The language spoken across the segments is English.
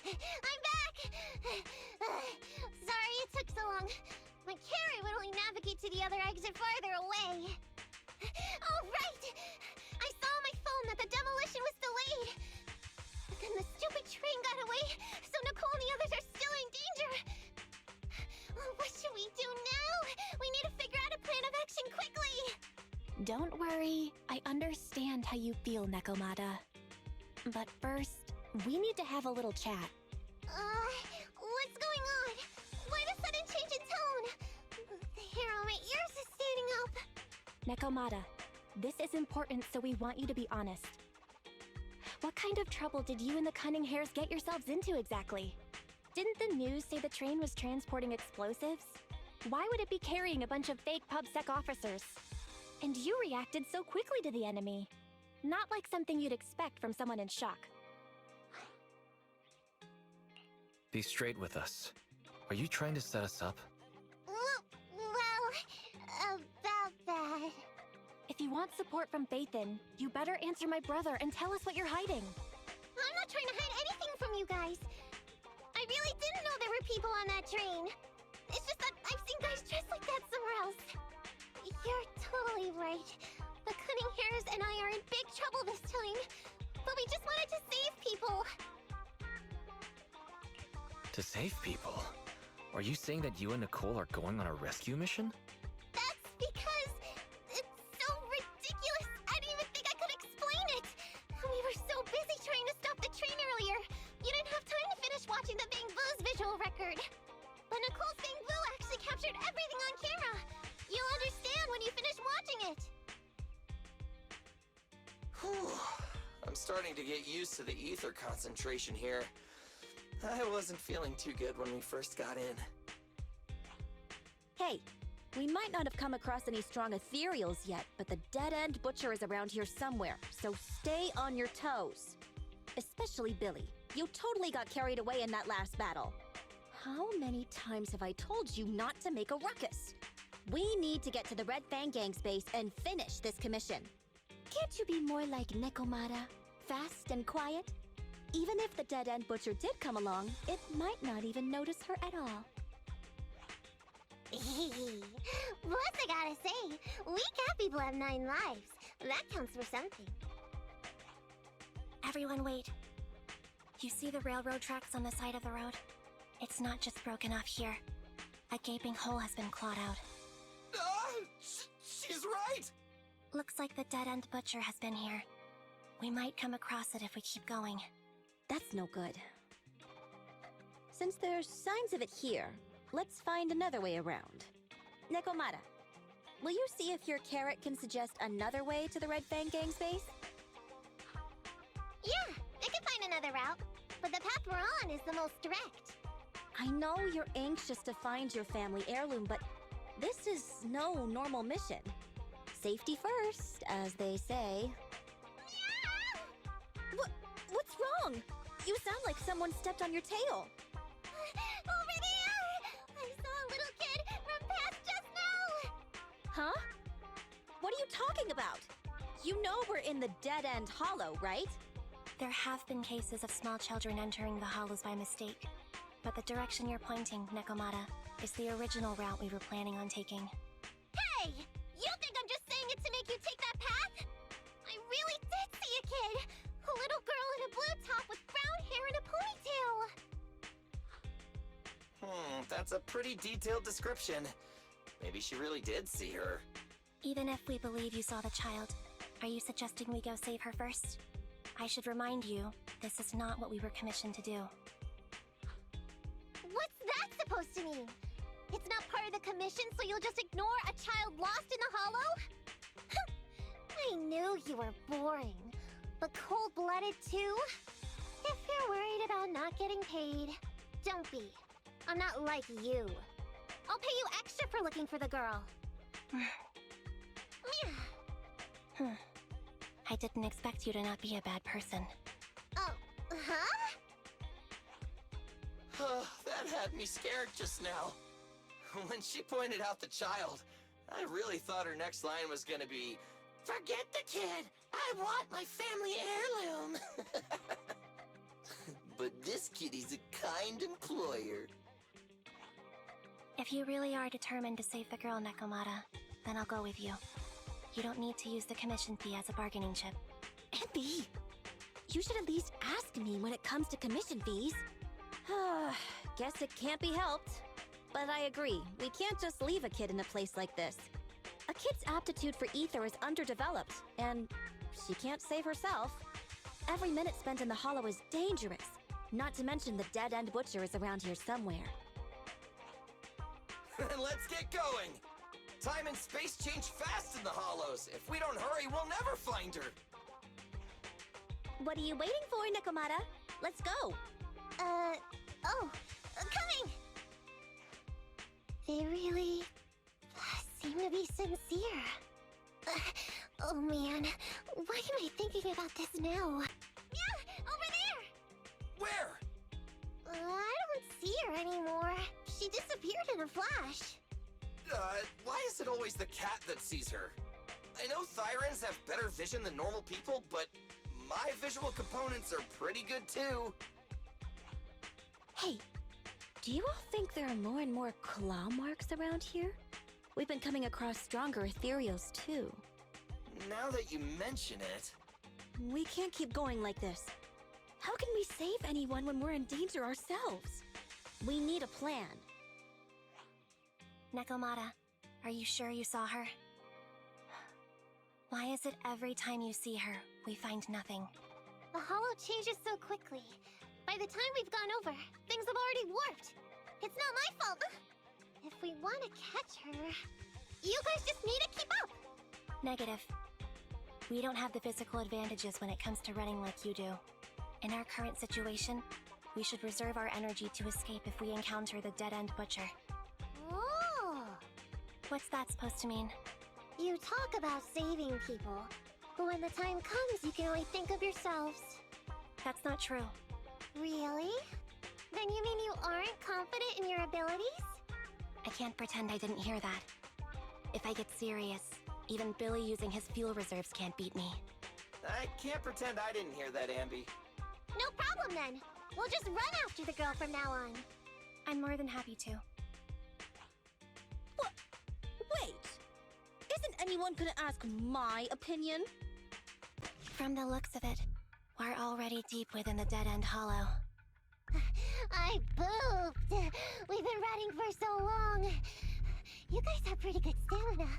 I'm back! Sorry it took so long. My carrot would only navigate to the other exit farther away. Oh, right! I saw on my phone that the demolition was delayed. But then the stupid train got away, so Nicole and the others are still in danger. What should we do now? We need to figure out a plan of action quickly. Don't worry, I understand how you feel, Nekomata. But first, we need to have a little chat. What's going on? Why the sudden change in tone? The hair on my ears is standing up. Nekomata, this is important, so we want you to be honest. What kind of trouble did you and the cunning hairs get yourselves into exactly? Didn't the news say the train was transporting explosives? Why would it be carrying a bunch of fake PubSec officers? And you reacted so quickly to the enemy. Not like something you'd expect from someone in shock. Be straight with us. Are you trying to set us up? Well, about that. If you want support from Faetón, you better answer my brother and tell us what you're hiding. I'm not trying to hide anything from you guys. I really didn't know there were people on that train. It's just that I've seen guys dressed like that somewhere else. You're totally right. The cunning hairs and I are in big trouble this time. But we just wanted to save people. To save people? Are you saying that you and Nicole are going on a rescue mission? That's because it's so ridiculous. I didn't even think I could explain it. We were so busy trying to stop the train earlier. You didn't have time to finish watching the Bang Boo's visual record. But Nicole's Bang Boo actually captured everything on camera. You'll understand when you finish watching it. Whew. I'm starting to get used to the ether concentration here. I wasn't feeling too good when we first got in. Hey, we might not have come across any strong ethereals yet, but the dead-end butcher is around here somewhere, so stay on your toes. Especially Billy. You totally got carried away in that last battle. How many times have I told you not to make a ruckus? We need to get to the Red Fang Gang's base and finish this commission. Can't you be more like Nekomata? Fast and quiet? Even if the dead-end butcher did come along, it might not even notice her at all. Plus, I gotta say, we cat people have 9 lives. That counts for something. Everyone wait. You see the railroad tracks on the side of the road? It's not just broken off here. A gaping hole has been clawed out. She's right! Looks like the dead-end butcher has been here. We might come across it if we keep going. That's no good. Since there's signs of it here, let's find another way around. Nekomata, will you see if your carrot can suggest another way to the Red Fang Gang's base? Yeah, I can find another route. But the path we're on is the most direct. I know you're anxious to find your family heirloom, but this is no normal mission. Safety first, as they say. What's wrong? You sound like someone stepped on your tail. Over there! I saw a little kid run past just now! Huh? What are you talking about? You know we're in the dead-end hollow, right? There have been cases of small children entering the hollows by mistake. But the direction you're pointing, Nekomata, is the original route we were planning on taking. Hey! You think I'm just saying it to make you take that path? I really did see a kid! A little girl in a blue top with brown hair and a ponytail! That's a pretty detailed description. Maybe she really did see her. Even if we believe you saw the child, are you suggesting we go save her first? I should remind you, this is not what we were commissioned to do. What's that supposed to mean? It's not part of the commission, so you'll just ignore a child lost in the hollow? I knew you were boring. But cold-blooded too? If you're worried about not getting paid, don't be. I'm not like you. I'll pay you extra for looking for the girl. I didn't expect you to not be a bad person. Oh, huh? That had me scared just now. When she pointed out the child, I really thought her next line was gonna be, "Forget the kid! I want my family heirloom!" But this kitty's a kind employer. If you really are determined to save the girl, Nekomata, then I'll go with you. You don't need to use the commission fee as a bargaining chip. Emmy, you should at least ask me when it comes to commission fees. Guess it can't be helped. But I agree, we can't just leave a kid in a place like this. A kid's aptitude for ether is underdeveloped, and she can't save herself. Every minute spent in the hollow is dangerous, not to mention the dead-end butcher is around here somewhere. Let's get going! Time and space change fast in the hollows. If we don't hurry, we'll never find her. What are you waiting for, Nekomata? Let's go! Coming! They really seem to be sincere. Oh man, why am I thinking about this now? Yeah, over there! Where? I don't see her anymore. She disappeared in a flash. Why is it always the cat that sees her? I know Thyrans have better vision than normal people, but my visual components are pretty good too. Hey, do you all think there are more and more claw marks around here? We've been coming across stronger ethereals too. Now that you mention it... We can't keep going like this. How can we save anyone when we're in danger ourselves? We need a plan. Nekomata, are you sure you saw her? Why is it every time you see her, we find nothing? The hollow changes so quickly. By the time we've gone over, things have already warped. It's not my fault. If we want to catch her, you guys just need to keep up. Negative. We don't have the physical advantages when it comes to running like you do. In our current situation, we should reserve our energy to escape if we encounter the dead-end butcher. Oh! What's that supposed to mean? You talk about saving people, but when the time comes, you can only think of yourselves. That's not true. Really? Then you mean you aren't confident in your abilities? I can't pretend I didn't hear that. If I get serious, even Billy using his fuel reserves can't beat me. I can't pretend I didn't hear that, Ambi. No problem then. We'll just run after the girl from now on. I'm more than happy to. What? Wait! Isn't anyone gonna ask my opinion? From the looks of it, we're already deep within the dead-end hollow. I pooped! We've been running for so long. You guys have pretty good stamina.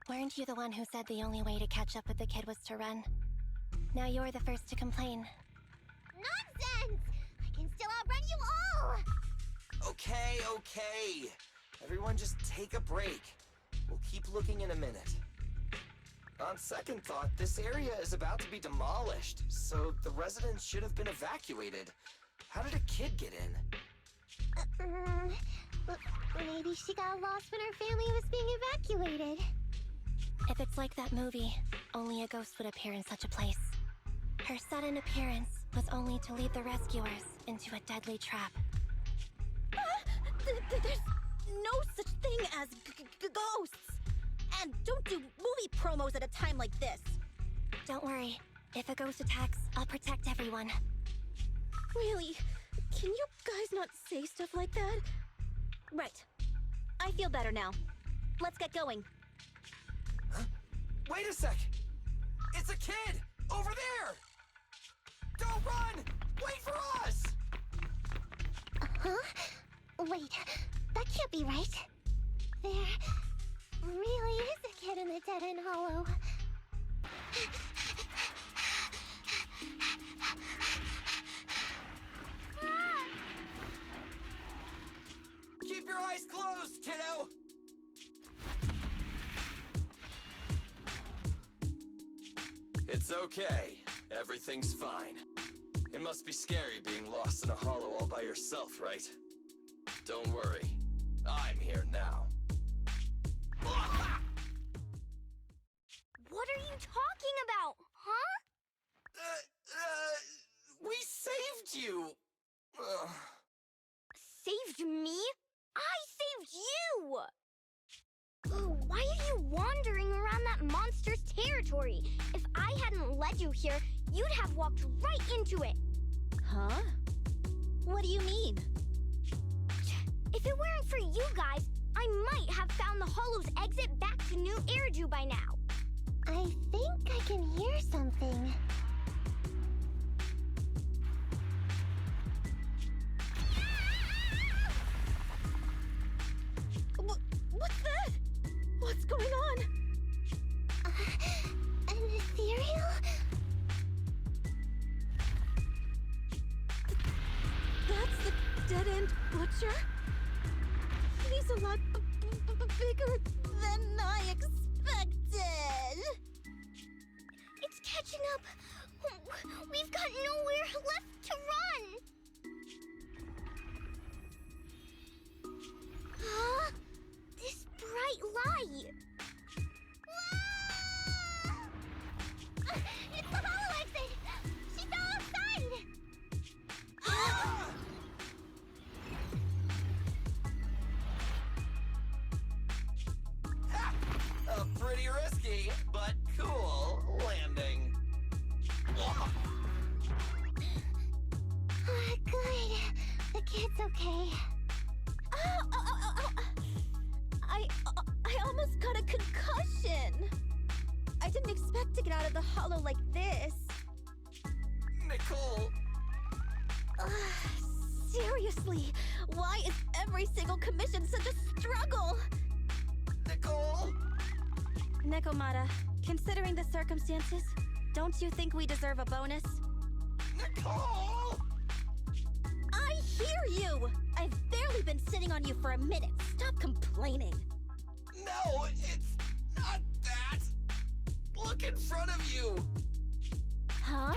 Weren't you the one who said the only way to catch up with the kid was to run? Now you're the first to complain. Nonsense! I can still outrun you all! Okay. Everyone just take a break. We'll keep looking in a minute. On second thought, this area is about to be demolished, so the residents should have been evacuated. How did a kid get in? Maybe she got lost when her family was being evacuated. If it's like that movie, only a ghost would appear in such a place. Her sudden appearance was only to lead the rescuers into a deadly trap. There's no such thing as ghosts! And don't do movie promos at a time like this! Don't worry. If a ghost attacks, I'll protect everyone. Really? Can you guys not say stuff like that? Right. I feel better now. Let's get going. Huh? Wait a sec! It's a kid! Over there! Don't run! Wait for us! Huh? Wait, that can't be right. There really is a kid in the dead-end hollow. Keep your eyes closed, kiddo! It's okay. Everything's fine. It must be scary being lost in a hollow all by yourself, right? Don't worry. I'm here now. What are you talking about, huh? We saved you! Saved me? I saved you! Why are you wandering around that monster's territory? If I hadn't led you here, you'd have walked right into it. Huh? What do you mean? If it weren't for you guys, I might have found the Hollow's exit back to New Eridu by now. I think I can hear something. What's that? What's going on? An ethereal? That's the dead-end butcher? He's a lot bigger than I expected. It's catching up. We've got nowhere left to run. Huh? This bright light. Ah! It's the hollow exit. She fell outside. Pretty risky, but cool landing. Good. The kid's okay. I almost got a concussion. I didn't expect to get out of the hollow like this. Nicole, Seriously, why is every single commission such a struggle? Nicole! Nekomata, considering the circumstances, don't you think we deserve a bonus? Nicole! I hear you! I've barely been sitting on you for a minute. Stop complaining. No, it's not that. Look in front of you. Huh?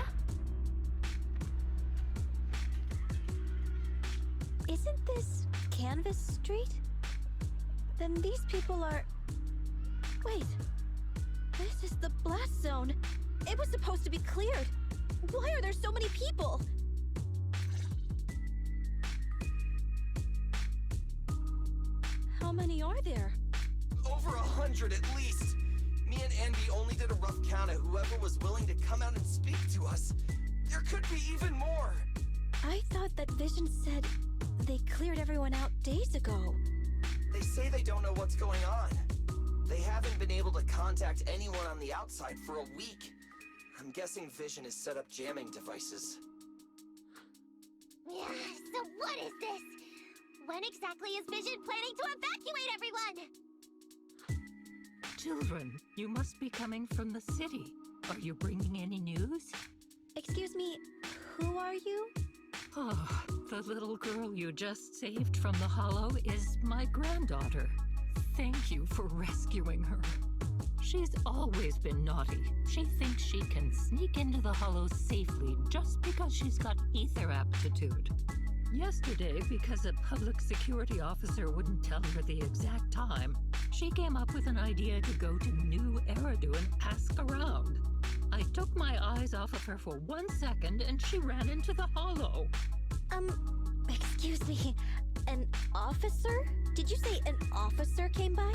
Isn't this Canvas Street? Then these people are... Wait. This is the blast zone. It was supposed to be cleared. Why are there so many people? How many are there? Over 100 at least. Me and Andy only did a rough count of whoever was willing to come out and speak to us. There could be even more. I thought that Vision said they cleared everyone out days ago. They say they don't know what's going on. They haven't been able to contact anyone on the outside for a week. I'm guessing Vision has set up jamming devices. Yeah, so what is this? When exactly is Vision planning to evacuate everyone? Children, you must be coming from the city. Are you bringing any news? Excuse me, who are you? Oh, the little girl you just saved from the hollow is my granddaughter. Thank you for rescuing her. She's always been naughty. She thinks she can sneak into the hollow safely just because she's got ether aptitude. Yesterday, because a public security officer wouldn't tell her the exact time, she came up with an idea to go to New Eridu and ask around. I took my eyes off of her for 1 second and she ran into the hollow. Excuse me, an officer? Did you say an officer came by?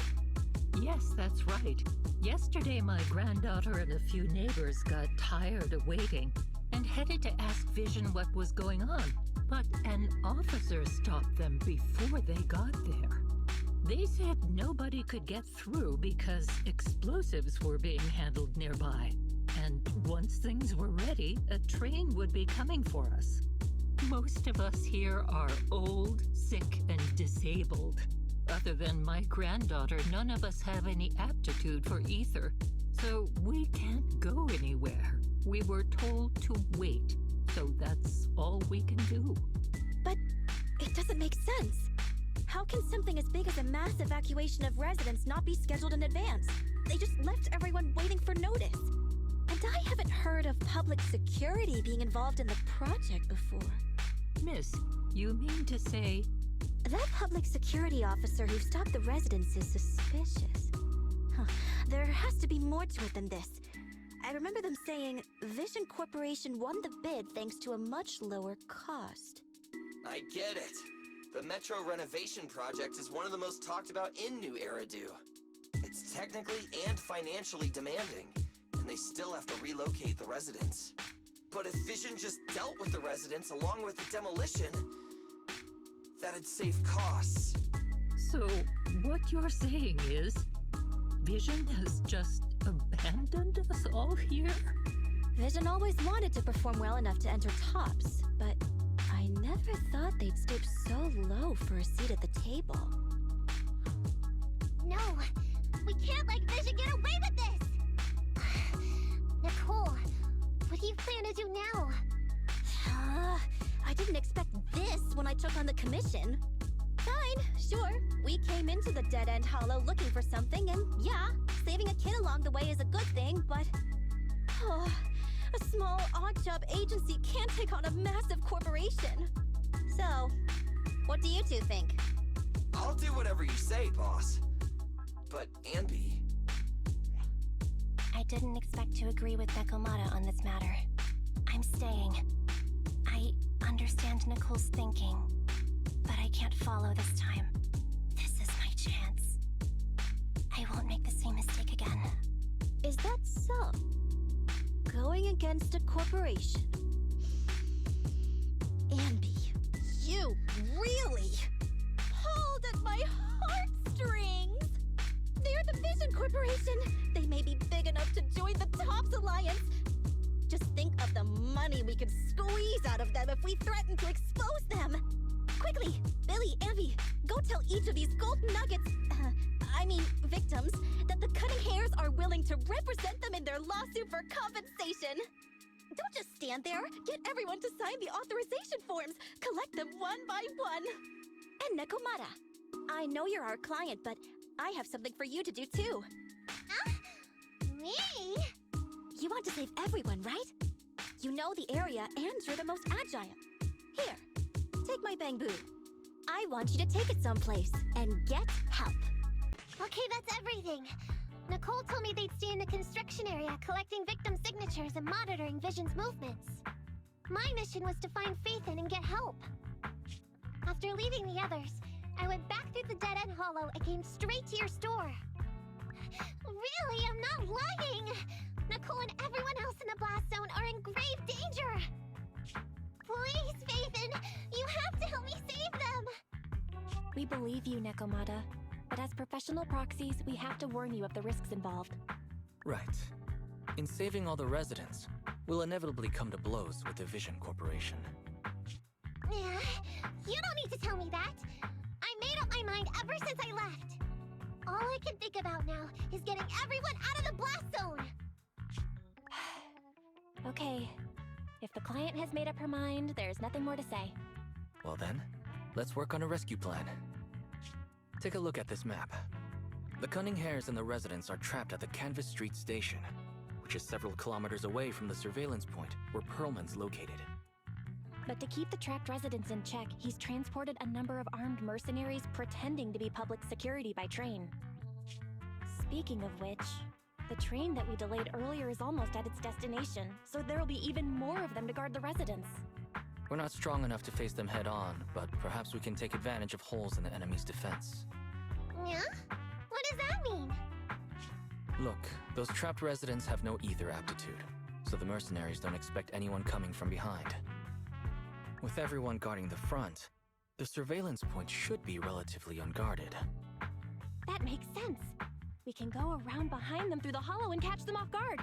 Yes, that's right. Yesterday, my granddaughter and a few neighbors got tired of waiting and headed to ask Vision what was going on. But an officer stopped them before they got there. They said nobody could get through because explosives were being handled nearby. And once things were ready, a train would be coming for us. Most of us here are old, sick, and disabled. Other than my granddaughter, none of us have any aptitude for ether, so we can't go anywhere. We were told to wait, so that's all we can do. But it doesn't make sense. How can something as big as a mass evacuation of residents not be scheduled in advance? They just left everyone waiting for notice. And I haven't heard of public security being involved in the project before. Miss, you mean to say... That public security officer who stopped the residents is suspicious. There has to be more to it than this. I remember them saying Vision Corporation won the bid thanks to a much lower cost. I get it. The Metro renovation project is one of the most talked about in New Eridu. It's technically and financially demanding, and they still have to relocate the residents. But if Vision just dealt with the residents along with the demolition, that'd save costs. So, what you're saying is, Vision has just abandoned us all here? Vision always wanted to perform well enough to enter tops, but I never thought they'd stoop so low for a seat at the table. No, we can't let Vision get away with this! Nicole, what do you plan to do now? I didn't expect this when I took on the commission. Fine, sure. We came into the dead-end hollow looking for something, and yeah, saving a kid along the way is a good thing, but... a small, odd-job agency can't take on a massive corporation. So, what do you two think? I'll do whatever you say, boss. But, Ambi... I didn't expect to agree with Nekomata on this matter. I'm staying. I understand Nicole's thinking, but I can't follow this time. This is my chance. I won't make the same mistake again. Is that so? Going against a corporation? Ambi, you really pulled at my heartstrings! They're the Vision Corporation! They may be big enough to join the Tops Alliance! Just think of the money we could squeeze out of them if we threaten to expose them! Quickly, Billy, Ambi, go tell each of these gold nuggets, victims, that the Cunning Hairs are willing to represent them in their lawsuit for compensation! Don't just stand there! Get everyone to sign the authorization forms! Collect them one by one! And Nekomata, I know you're our client, but I have something for you to do too. Huh? Me? You want to save everyone, right? You know the area and you're the most agile. Here, take my bamboo. I want you to take it someplace and get help. Okay, that's everything. Nicole told me they'd stay in the construction area collecting victim signatures and monitoring Vision's movements. My mission was to find Faetón and get help. After leaving the others, I went back through the dead-end hollow and came straight to your store. Really, I'm not lying! Nicole and everyone else in the blast zone are in grave danger! Please, Faetón, you have to help me save them! We believe you, Nekomata. But as professional proxies, we have to warn you of the risks involved. Right. In saving all the residents, we'll inevitably come to blows with the Vision Corporation. You don't need to tell me that! I made up my mind ever since I left! All I can think about now is getting everyone out of the blast zone! Okay. If the client has made up her mind, there's nothing more to say. Well then, let's work on a rescue plan. Take a look at this map. The Cunning Hairs and the residents are trapped at the Canvas Street station, which is several kilometers away from the surveillance point where Perlman's located. But to keep the trapped residents in check, he's transported a number of armed mercenaries pretending to be public security by train. Speaking of which, the train that we delayed earlier is almost at its destination, so there'll be even more of them to guard the residents. We're not strong enough to face them head-on, but perhaps we can take advantage of holes in the enemy's defense. Yeah? What does that mean? Look, those trapped residents have no ether aptitude, so the mercenaries don't expect anyone coming from behind. With everyone guarding the front, the surveillance point should be relatively unguarded. That makes sense. We can go around behind them through the hollow and catch them off guard.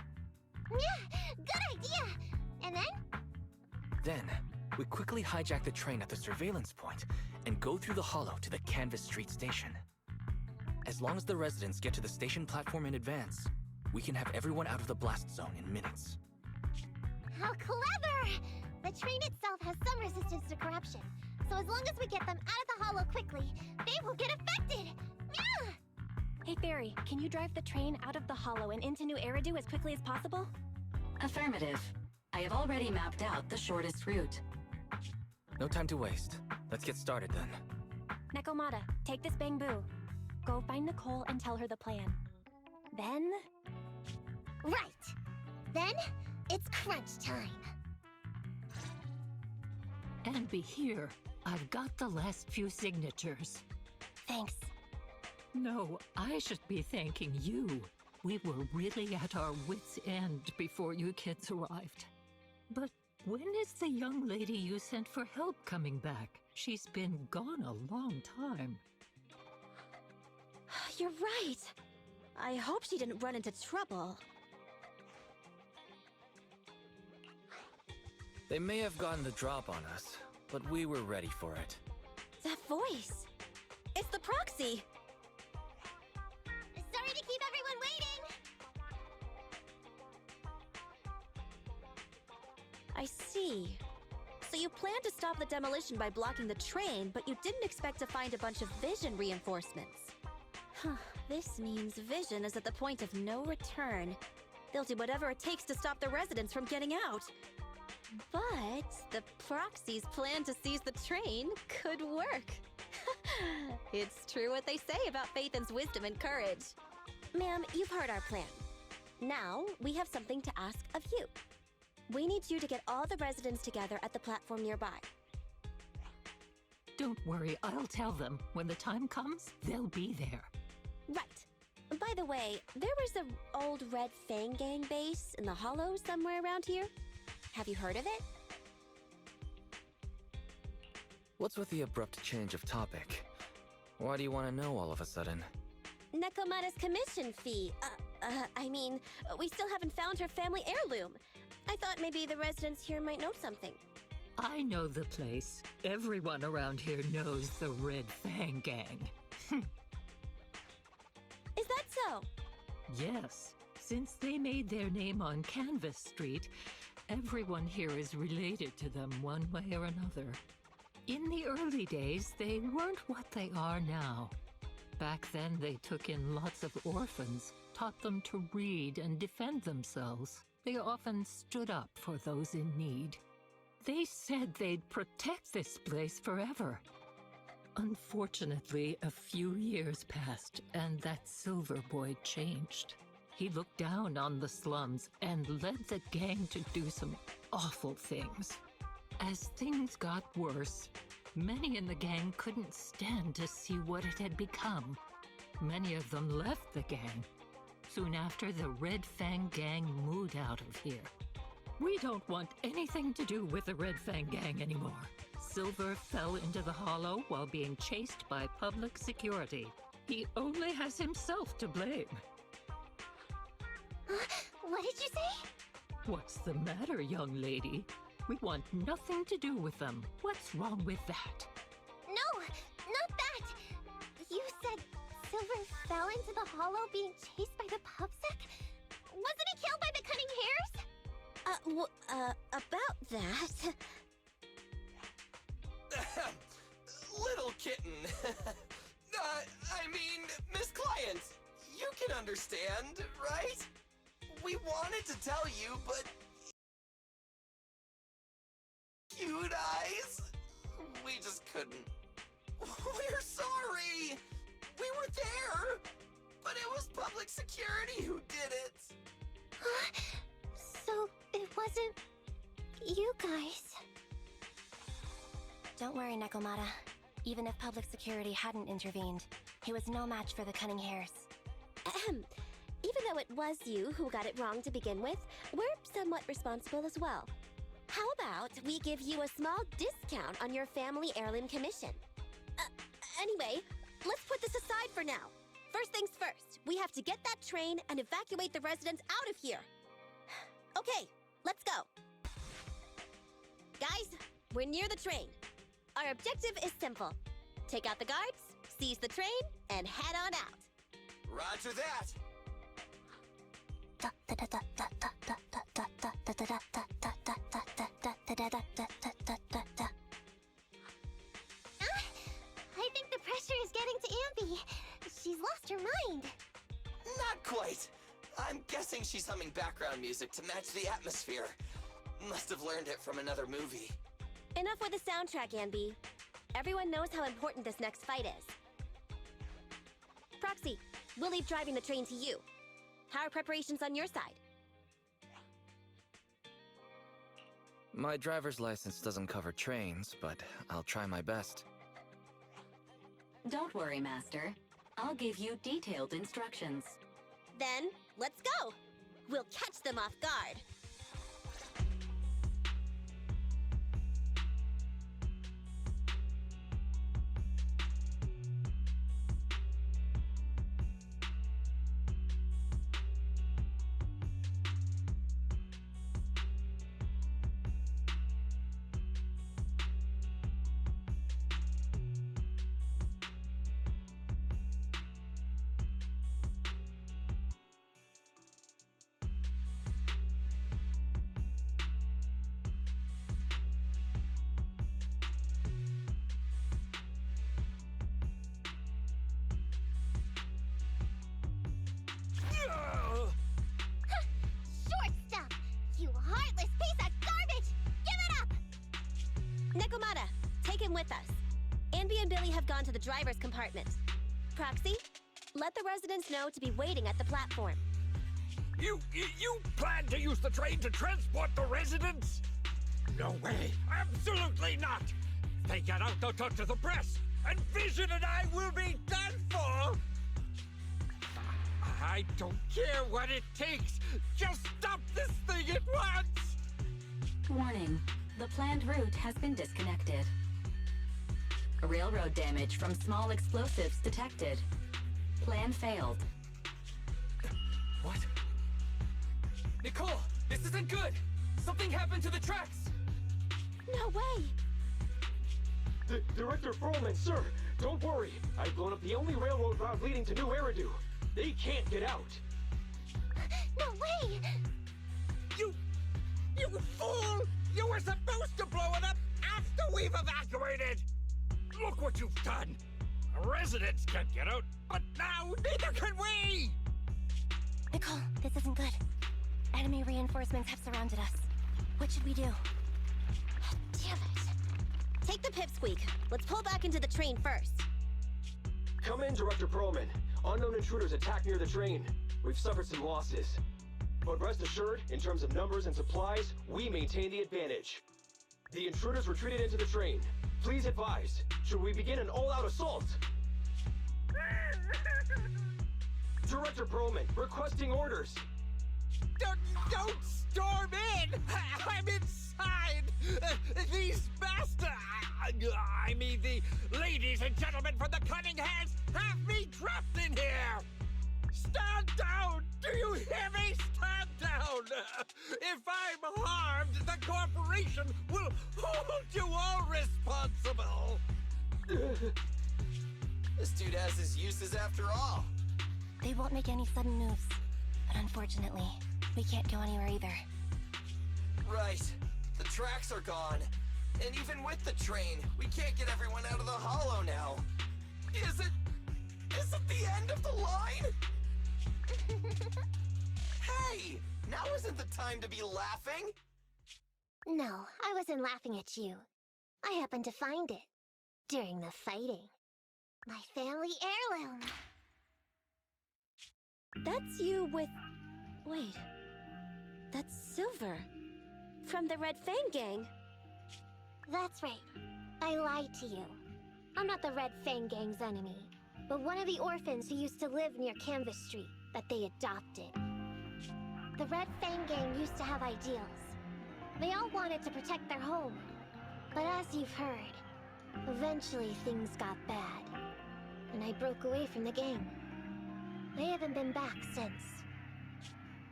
Yeah, good idea! And then? Then, we quickly hijack the train at the surveillance point and go through the hollow to the Canvas Street station. As long as the residents get to the station platform in advance, we can have everyone out of the blast zone in minutes. How clever! The train itself has some resistance to corruption, so as long as we get them out of the hollow quickly, they won't get affected! Yeah! Hey Fairy, can you drive the train out of the hollow and into New Eridu as quickly as possible? Affirmative. I have already mapped out the shortest route. No time to waste. Let's get started then. Nekomata, take this bamboo. Go find Nicole and tell her the plan. Then... Right! Then, it's crunch time! And be here. I've got the last few signatures. Thanks. No, I should be thanking you. We were really at our wits' end before you kids arrived. But When is the young lady you sent for help coming back? She's been gone a long time. You're right. I hope she didn't run into trouble. They may have gotten the drop on us, but we were ready for it. That voice! It's the proxy! Sorry to keep everyone waiting! I see. So you planned to stop the demolition by blocking the train, but you didn't expect to find a bunch of vision reinforcements. This means Vision is at the point of no return. They'll do whatever it takes to stop the residents from getting out. But the proxy's plan to seize the train could work. It's true what they say about Faethon's wisdom and courage. Ma'am, you've heard our plan. Now, we have something to ask of you. We need you to get all the residents together at the platform nearby. Don't worry, I'll tell them. When the time comes, they'll be there. Right. By the way, there was an old Red Fang Gang base in the Hollow somewhere around here. Have you heard of it? What's with the abrupt change of topic? Why do you want to know all of a sudden? Nekomata's commission fee. We still haven't found her family heirloom. I thought maybe the residents here might know something. I know the place. Everyone around here knows the Red Fang Gang. Is that so? Yes. Since they made their name on Canvas Street, everyone here is related to them one way or another. In the early days, they weren't what they are now. Back then, they took in lots of orphans, taught them to read and defend themselves. They often stood up for those in need. They said they'd protect this place forever. Unfortunately, a few years passed, and that Silver Boy changed. He looked down on the slums and led the gang to do some awful things. As things got worse, many in the gang couldn't stand to see what it had become. Many of them left the gang. Soon after, the Red Fang Gang moved out of here. We don't want anything to do with the Red Fang Gang anymore. Silver fell into the Hollow while being chased by public security. He only has himself to blame. What did you say? What's the matter, young lady? We want nothing to do with them. What's wrong with that? No, not that! You said Silver fell into the Hollow being chased by the pubsec? Wasn't he killed by the cunning hares? About that... Little kitten. Miss Client, you can understand, right? We wanted to tell you, but... Cute eyes? We just couldn't. We're sorry! We were there! But it was public security who did it! So, it wasn't... you guys. Don't worry, Nekomata. Even if public security hadn't intervened, he was no match for the cunning hares. Even though it was you who got it wrong to begin with, we're somewhat responsible as well. How about we give you a small discount on your family heirloom commission? Anyway, let's put this aside for now. First things first, we have to get that train and evacuate the residents out of here. Okay, let's go. Guys, we're near the train. Our objective is simple. Take out the guards, seize the train, and head on out. Roger that! I think the pressure is getting to Ambi. She's lost her mind. Not quite. I'm guessing she's humming background music to match the atmosphere. Must have learned it from another movie. Enough with the soundtrack, Anby. Everyone knows how important this next fight is. Proxy, we'll leave driving the train to you. How are preparations on your side? My driver's license doesn't cover trains, but I'll try my best. Don't worry, Master. I'll give you detailed instructions. Then, let's go! We'll catch them off guard. Nekomata, take him with us. Anby and Billy have gone to the driver's compartment. Proxy, let the residents know to be waiting at the platform. You plan to use the train to transport the residents? No way! Absolutely not! If they get out, they'll talk to the press, and Vision and I will be done for! I don't care what it takes! Just stop this thing at once! Warning. The planned route has been disconnected. Railroad damage from small explosives detected. Plan failed. What? Nicole, this isn't good! Something happened to the tracks! No way! Director Perlman, sir, don't worry. I've blown up the only railroad route leading to New Eridu. They can't get out. No way! You fool! You were supposed to blow it up after we've evacuated! Look what you've done! Residents can't get out, but now neither can we! Nicole, this isn't good. Enemy reinforcements have surrounded us. What should we do? Damn it. Take the pipsqueak. Let's pull back into the train first. Come in, Director Perlman. Unknown intruders attacked near the train. We've suffered some losses. But rest assured, in terms of numbers and supplies, we maintain the advantage. The intruders retreated into the train. Please advise, should we begin an all-out assault? Director Perlman, requesting orders. Don't storm in! I'm inside! These bastards! I mean, the ladies and gentlemen from the Cunning Hands have me trapped in here! Stand down! Do you hear me? Stand down! If I'm harmed, the corporation will hold you all responsible! This dude has his uses after all. They won't make any sudden moves. But unfortunately, we can't go anywhere either. Right. The tracks are gone. And even with the train, we can't get everyone out of the hollow now. Is it the end of the line? Hey! Now isn't the time to be laughing! No, I wasn't laughing at you. I happened to find it. During the fighting. My family heirloom. That's you with... Wait. That's Silver. From the Red Fang Gang. That's right. I lied to you. I'm not the Red Fang Gang's enemy, but one of the orphans who used to live near Canvas Street that they adopted. The Red Fang Gang used to have ideals. They all wanted to protect their home. But as you've heard, eventually things got bad, and I broke away from the gang. I haven't been back since.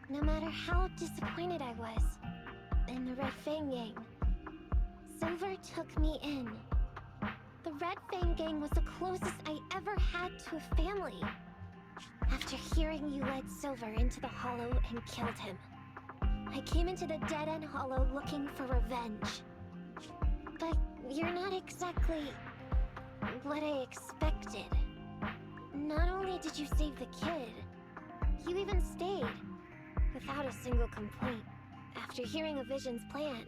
No matter how disappointed I was in the Red Fang Gang, Silver took me in. The Red Fang Gang was the closest I ever had to a family. After hearing you led Silver into the Hollow and killed him, I came into the dead-end Hollow looking for revenge. But you're not exactly what I expected. Not only did you save the kid, you even stayed, without a single complaint, after hearing a Vision's plan.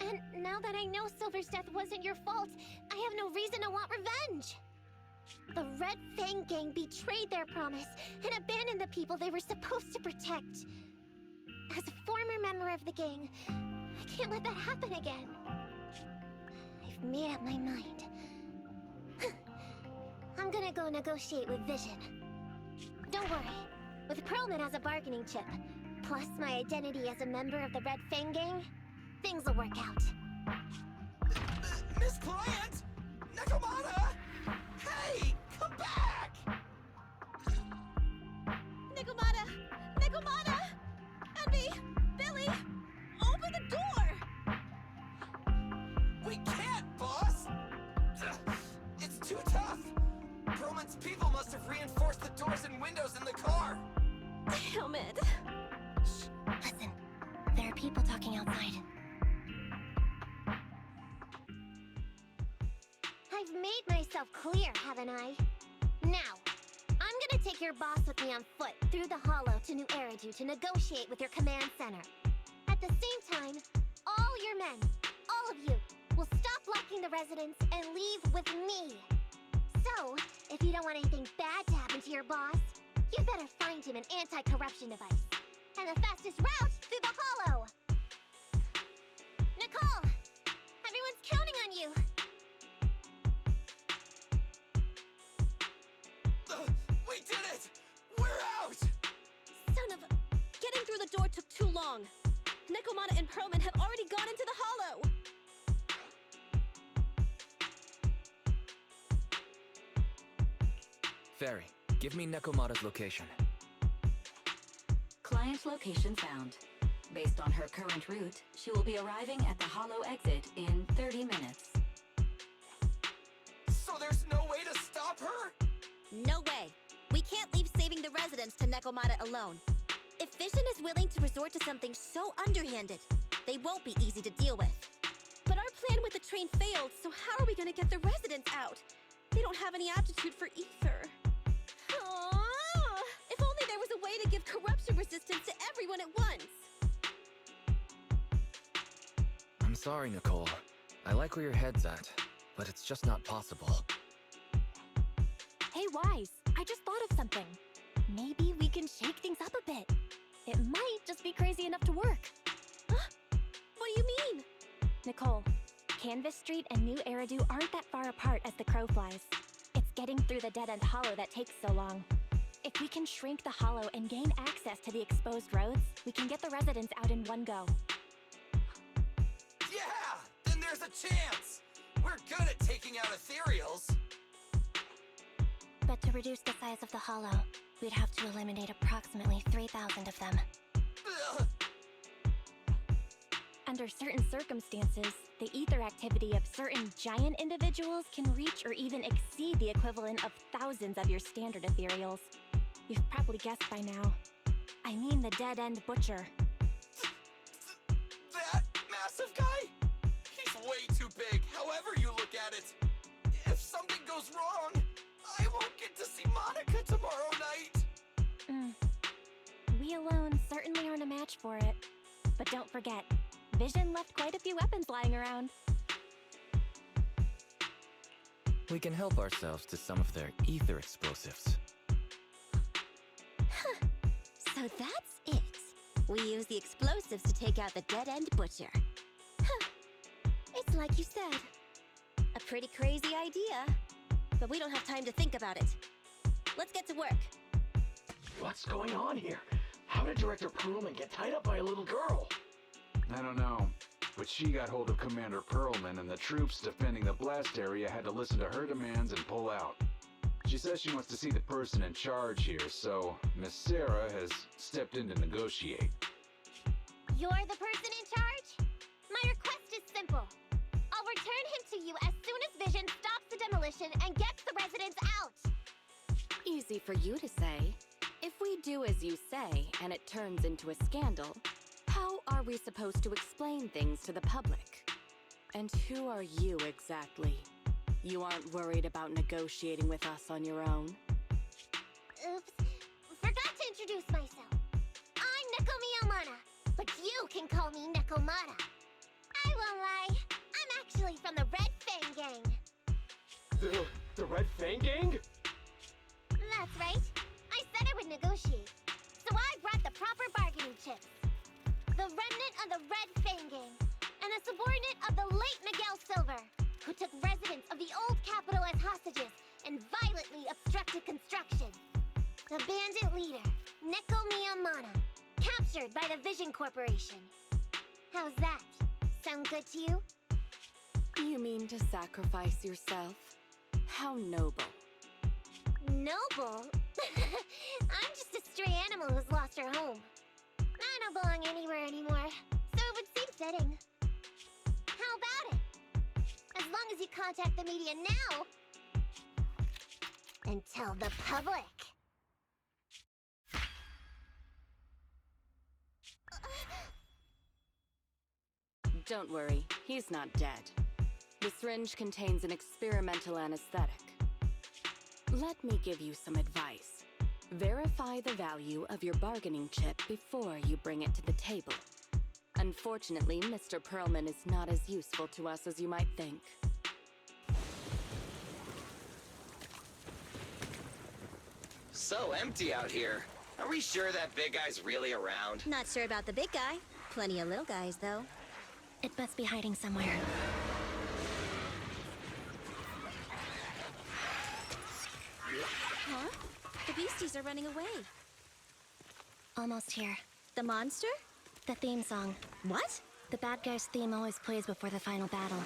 And now that I know Silver's death wasn't your fault, I have no reason to want revenge! The Red Fang Gang betrayed their promise and abandoned the people they were supposed to protect. As a former member of the gang, I can't let that happen again. I've made up my mind. I'm gonna go negotiate with Vision. Don't worry. With Perlman as a bargaining chip, plus my identity as a member of the Red Fang Gang, things will work out. Miss Client! Nekomata! Hey! Come back! Nekomata! Nekomata! Enby! Billy! Open the door! We can't, boss! It's too tough! Perlman's people must have reinforced the doors and windows in the car! Damn it! Shh, listen. There are people talking outside. I've made myself clear, haven't I? Now, I'm gonna take your boss with me on foot through the Hollow to New Eridu to negotiate with your command center. At the same time, all your men, all of you, will residence and leave with me. So, if you don't want anything bad to happen to your boss, you better find him an anti-corruption device. And the fastest route through the hollow! Nicole! Everyone's counting on you! We did it! We're out! Son of a... Getting through the door took too long. Nekomata and Perlman have already gone into the hollow! Fairy, give me Nekomata's location. Client location found. Based on her current route, she will be arriving at the hollow exit in 30 minutes. So there's no way to stop her? No way. We can't leave saving the residents to Nekomata alone. If Vision is willing to resort to something so underhanded, they won't be easy to deal with. But our plan with the train failed, so how are we gonna get the residents out? They don't have any aptitude for either. Aww. If only there was a way to give corruption resistance to everyone at once. I'm sorry, Nicole. I like where your head's at, but it's just not possible. Hey, Wise, I just thought of something. Maybe we can shake things up a bit. It might just be crazy enough to work. Huh? What do you mean? Nicole, Canvas Street and New Eridu aren't that far apart as the crow flies. It's getting through the dead-end hollow that takes so long. If we can shrink the hollow and gain access to the exposed roads, we can get the residents out in one go. Yeah! Then there's a chance! We're good at taking out ethereals! But to reduce the size of the hollow, we'd have to eliminate approximately 3,000 of them. Ugh. Under certain circumstances, the ether activity of certain giant individuals can reach or even exceed the equivalent of thousands of your standard ethereals. You've probably guessed by now. I mean the dead-end butcher. That massive guy? He's way too big, however you look at it. If something goes wrong, I won't get to see Monica tomorrow night. We alone certainly aren't a match for it. But don't forget, Vision left quite a few weapons lying around. We can help ourselves to some of their ether explosives. So that's it. We use the explosives to take out the dead-end butcher. It's like you said. A pretty crazy idea. But we don't have time to think about it. Let's get to work. What's going on here? How did Director Perlman get tied up by a little girl? I don't know, but she got hold of Commander Perlman, and the troops defending the blast area had to listen to her demands and pull out. She says she wants to see the person in charge here, so Miss Sarah has stepped in to negotiate. You're the person in charge? My request is simple. I'll return him to you as soon as Vision stops the demolition and gets the residents out. Easy for you to say. If we do as you say, and it turns into a scandal, how are we supposed to explain things to the public? And who are you exactly? You aren't worried about negotiating with us on your own? Oops. Forgot to introduce myself. I'm Neko Miyamata, but you can call me Nekomata. I won't lie. I'm actually from the Red Fang Gang. The Red Fang Gang? That's right. I said I would negotiate. So I brought the proper bargaining chips. The remnant of the Red Fang Gang, and a subordinate of the late Miguel Silver, who took residents of the old capital as hostages and violently obstructed construction. The bandit leader, Neko Miyamata, captured by the Vision Corporation. How's that? Sound good to you? You mean to sacrifice yourself? How noble. Noble? I'm just a stray animal who's lost her home. I don't belong anywhere anymore, so it would seem fitting. How about it? As long as you contact the media now, and tell the public. Don't worry, he's not dead. The syringe contains an experimental anesthetic. Let me give you some advice. Verify the value of your bargaining chip before you bring it to the table. Unfortunately, Mr. Perlman is not as useful to us as you might think. So empty out here. Are we sure that big guy's really around? Not sure about the big guy. Plenty of little guys, though. It must be hiding somewhere. Huh? The beasties are running away. Almost here. The monster? The theme song. What? The bad guy's theme always plays before the final battle.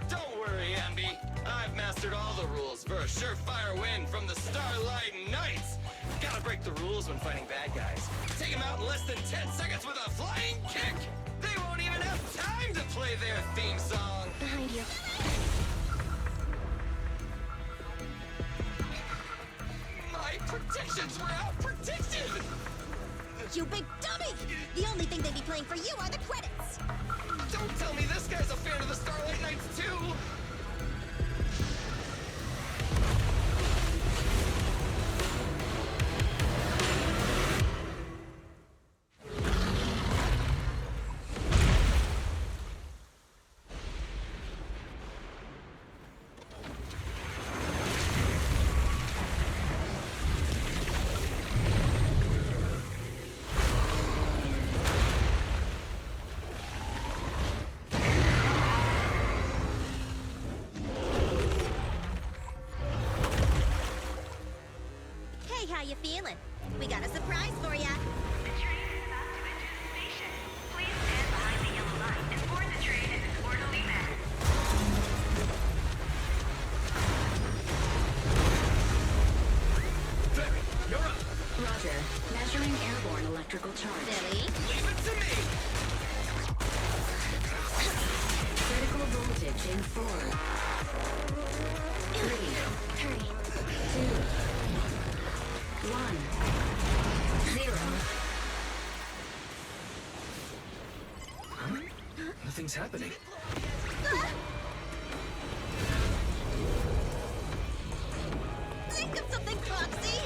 Don't worry, Ambi. I've mastered all the rules for a surefire win from the Starlight Knights. Gotta break the rules when fighting bad guys. Take them out in less than 10 seconds with a flying kick. They won't even have time to play their theme song. Behind you. My predictions were out-predicted! You big dummy! The only thing they'd be playing for you are the credits! Don't tell me this guy's a fan of the Starlight Knights, too! How you feeling? We got a surprise for ya. The train is about to enter the station. Please stand behind the yellow line and board the train in an orderly manner. Barry, you're up. Roger. Measuring airborne electrical charge. Billy? Leave it to me! Critical voltage in 4, 3, Hurry. 2, 1, 0. Huh? Nothing's happening. Think of something, Foxy!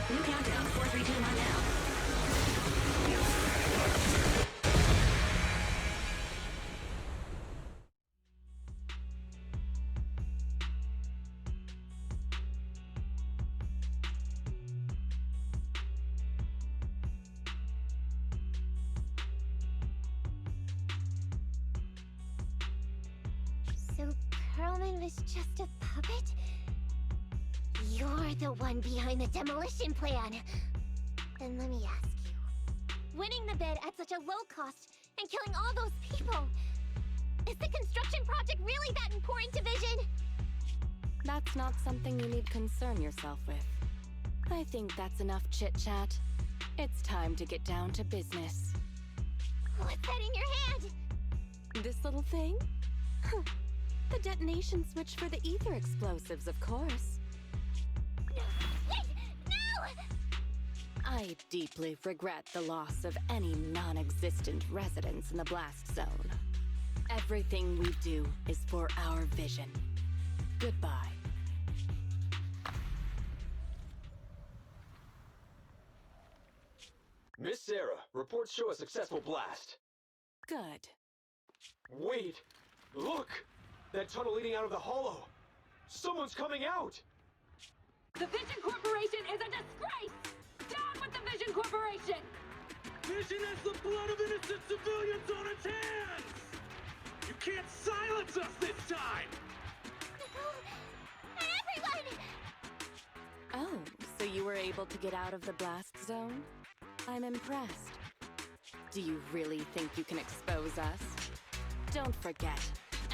New countdown, 4, 3, 2, 1 now. So Perlman was just a puppet? You're the one behind the demolition plan. Then let me ask you. Winning the bid at such a low cost and killing all those people, is the construction project really that important to Vision? That's not something you need concern yourself with. I think that's enough chit-chat. It's time to get down to business. What's that in your hand? This little thing? Huh. The detonation switch for the ether explosives, of course. Wait! No! I deeply regret the loss of any non-existent residents in the blast zone. Everything we do is for our vision. Goodbye. Miss Sarah, reports show a successful blast. Good. Wait! Look! That tunnel leading out of the hollow! Someone's coming out! The Vision Corporation is a disgrace! Down with the Vision Corporation! Vision has the blood of innocent civilians on its hands! You can't silence us this time! Everyone! Oh, so you were able to get out of the blast zone? I'm impressed. Do you really think you can expose us? Don't forget,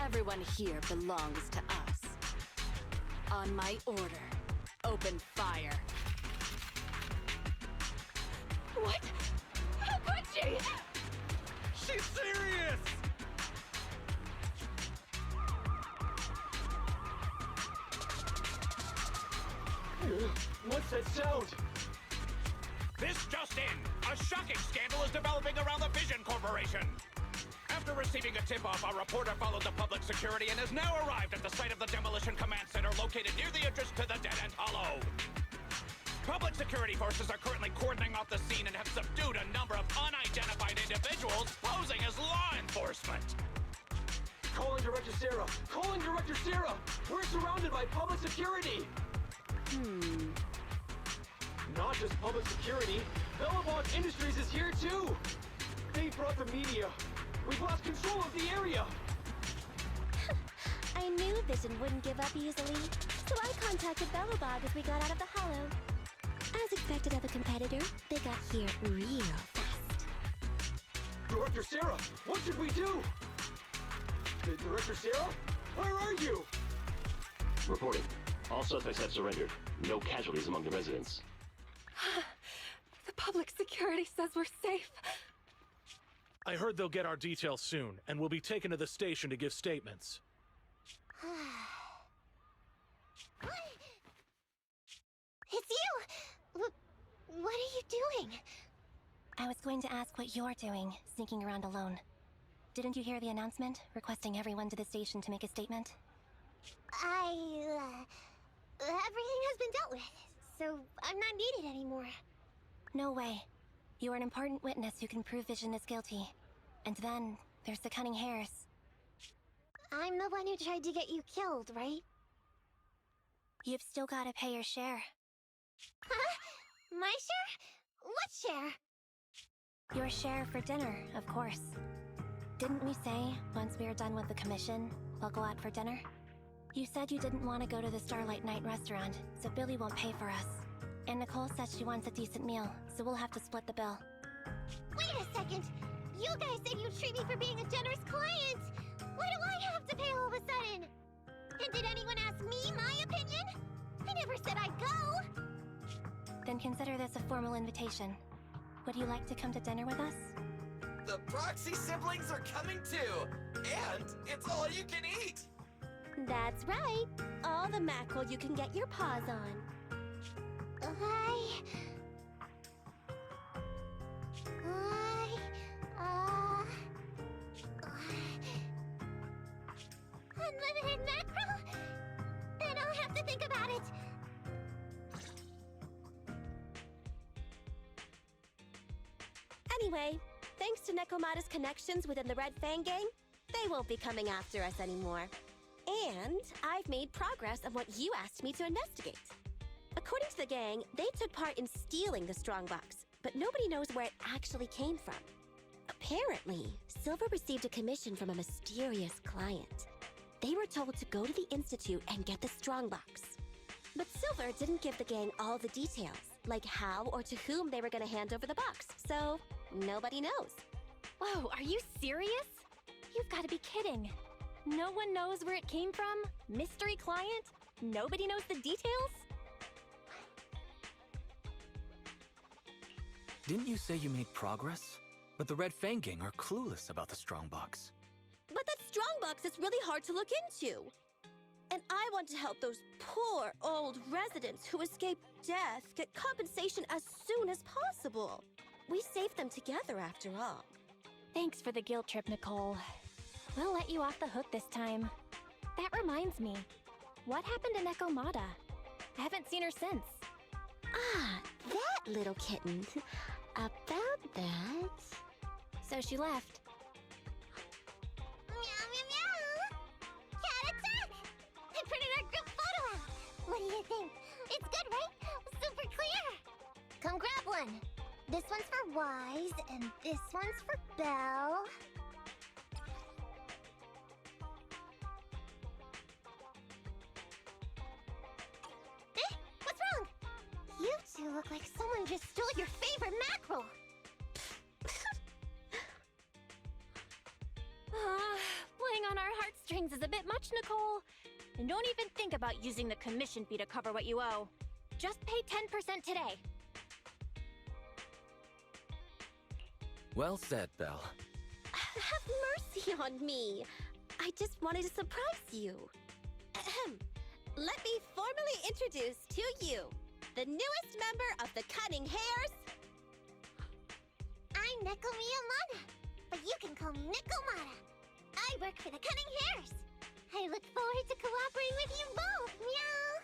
everyone here belongs to us. On my order, open fire. What? How could she? She's serious! What's that sound? This just in! A shocking scandal is developing around the Vision Corporation! After receiving a tip-off, our reporter followed the public security and has now arrived at the site of the Demolition Command Center located near the entrance to the Dead End Hollow. Public security forces are currently cordoning off the scene and have subdued a number of unidentified individuals posing as law enforcement. Calling Director Sarah! Calling Director Sarah! We're surrounded by public security! Not just public security, Bellabog Industries is here too! They brought the media. We've lost control of the area! I knew Vision wouldn't give up easily, so I contacted Bellabog as we got out of the hollow. As expected of a competitor, they got here real fast. Director Sarah, what should we do? Director Sarah? Where are you? Reporting. All suspects have surrendered. No casualties among the residents. The public security says we're safe. I heard they'll get our details soon, and we'll be taken to the station to give statements. It's you! What are you doing? I was going to ask what you're doing, sneaking around alone. Didn't you hear the announcement, requesting everyone to the station to make a statement? Everything has been dealt with, so I'm not needed anymore. No way. You are an important witness who can prove Vision is guilty. And then, there's the cunning hares. I'm the one who tried to get you killed, right? You've still gotta pay your share. Huh? My share? What share? Your share for dinner, of course. Didn't we say, once we are done with the commission, we'll go out for dinner? You said you didn't want to go to the Starlight Night restaurant, so Billy won't pay for us. And Nicole says she wants a decent meal, so we'll have to split the bill. Wait a second! You guys said you'd treat me for being a generous client! Why do I have to pay all of a sudden? And did anyone ask me my opinion? I never said I'd go! Then consider this a formal invitation. Would you like to come to dinner with us? The Proxy siblings are coming too! And it's all you can eat! That's right! All the mackerel you can get your paws on. Unlimited mackerel? Then I'll have to think about it. Anyway, thanks to Nekomata's connections within the Red Fang gang, they won't be coming after us anymore. And I've made progress on what you asked me to investigate. According to the gang, they took part in stealing the strongbox, but nobody knows where it actually came from. Apparently, Silver received a commission from a mysterious client. They were told to go to the Institute and get the strongbox. But Silver didn't give the gang all the details, like how or to whom they were going to hand over the box, so nobody knows. Whoa, are you serious? You've got to be kidding. No one knows where it came from? Mystery client? Nobody knows the details? Didn't you say you made progress? But the Red Fang gang are clueless about the strongbox. But that strongbox is really hard to look into. And I want to help those poor old residents who escaped death get compensation as soon as possible. We saved them together after all. Thanks for the guilt trip, Nicole. We'll let you off the hook this time. That reminds me. What happened to Nekomata? I haven't seen her since. Ah, that little kitten. About that... So she left. Meow, meow, meow! Cat attack! I printed our group photo out! What do you think? It's good, right? Super clear! Come grab one. This one's for Wise, and this one's for Belle. What's wrong? You two look like someone just stole your favorite mackerel. Playing on our heartstrings is a bit much, Nicole. And don't even think about using the commission fee to cover what you owe. Just pay 10% today. Well said, Belle. Have mercy on me. I just wanted to surprise you. Ahem. Let me formally introduce to you the newest member of the Cunning Hares. I'm Neko Miyamada, but you can call me Nekomata. I work for the Cunning Hares. I look forward to cooperating with you both, meow!